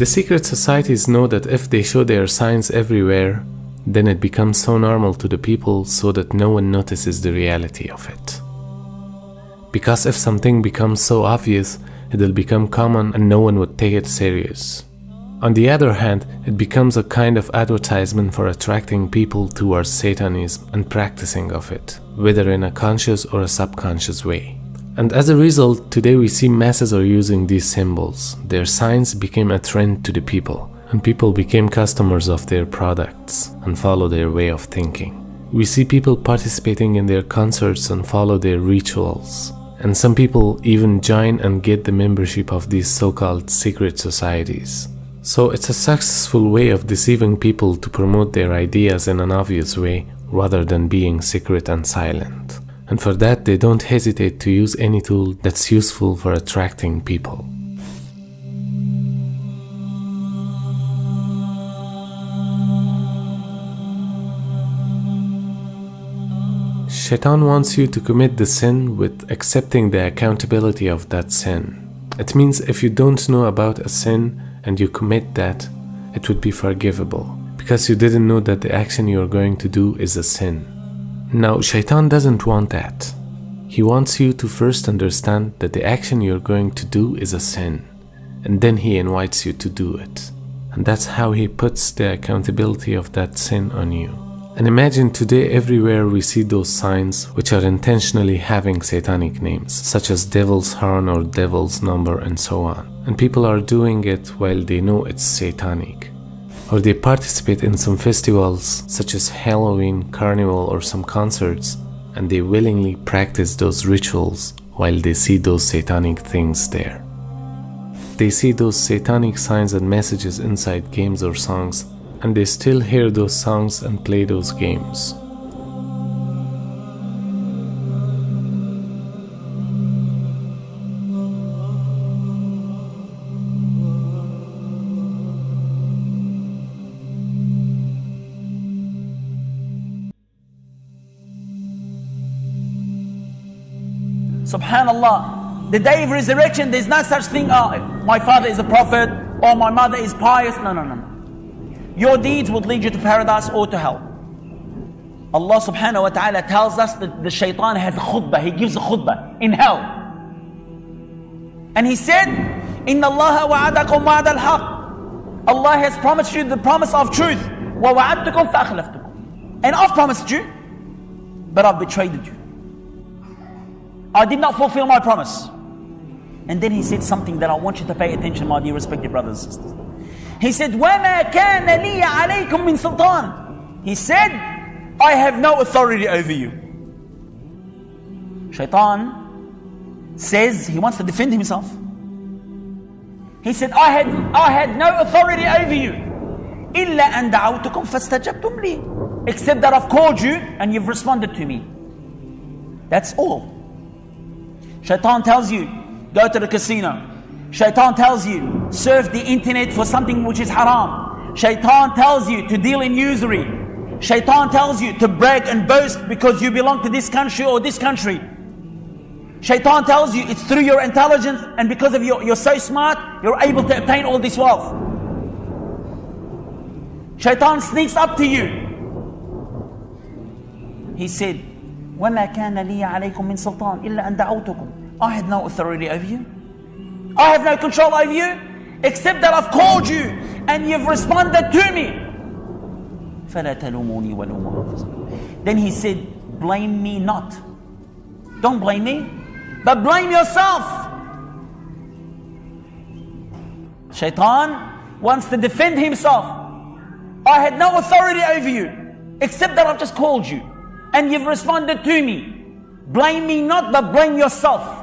The secret societies know that if they show their signs everywhere, then it becomes so normal to the people so that no one notices the reality of it. Because if something becomes so obvious, it will become common and no one would take it serious. On the other hand, it becomes a kind of advertisement for attracting people towards Satanism and practicing of it, whether in a conscious or a subconscious way. And as a result, today we see masses are using these symbols. Their signs became a trend to the people, and people became customers of their products and follow their way of thinking. We see people participating in their concerts and follow their rituals. And some people even join and get the membership of these so-called secret societies. So it's a successful way of deceiving people to promote their ideas in an obvious way rather than being secret and silent. And for that, they don't hesitate to use any tool that's useful for attracting people. Shaitan wants you to commit the sin with accepting the accountability of that sin. It means if you don't know about a sin and you commit that, it would be forgivable, because you didn't know that the action you're going to do is a sin. Now, Shaitan doesn't want that. He wants you to first understand that the action you're going to do is a sin, and then he invites you to do it. And that's how he puts the accountability of that sin on you. And imagine today everywhere we see those signs which are intentionally having satanic names, such as devil's horn or devil's number and so on. And people are doing it while they know it's satanic. Or they participate in some festivals such as Halloween, Carnival or some concerts, and they willingly practice those rituals while they see those satanic things there. They see those satanic signs and messages inside games or songs, and they still hear those songs and play those games. Subhanallah, the day of resurrection, there's no such thing, my father is a prophet or my mother is pious. No. Your deeds would lead you to paradise or to hell. Allah subhanahu wa ta'ala tells us that the shaitan has a khutbah, he gives a khutbah in hell. And he said, Inna Allah wa'adakum wa'ad al-haq. Allah has promised you the promise of truth. Wa wa'adtukum fa akhlaftukum. And I've promised you, but I've betrayed you. I did not fulfill my promise. And then he said something that I want you to pay attention, my dear respected brothers and sisters. He said, وَمَا كَانَ لِي عَلَيْكُمْ مِنْ سُلْطَانٍ. He said, I have no authority over you. Shaitan says he wants to defend himself. He said, I had no authority over you. إِلَّا أَن دَعَوْتُكُمْ فَاسْتَجَبْتُمْ لِي. Except that I've called you and you've responded to me. That's all. Shaitan tells you, go to the casino. Shaitan tells you, surf the internet for something which is haram. Shaitan tells you to deal in usury. Shaitan tells you to brag and boast because you belong to this country or this country. Shaitan tells you it's through your intelligence and because of you're so smart, you're able to obtain all this wealth. Shaitan sneaks up to you. He said, وَمَا كَانَ لِي عَلَيْكُمْ مِنْ سُلْطَانٍ إِلَّا أَنْ دَعَوْتُكُمْ. I had no authority over you. I have no control over you, except that I've called you and you've responded to me. فَلَا تَلُومُونِي وَلُومُوا أَنفُسَكُمْ. Then he said, blame me not. Don't blame me, but blame yourself. Shaitan wants to defend himself. I had no authority over you, except that I've just called you and you've responded to me. Blame me not, but blame yourself.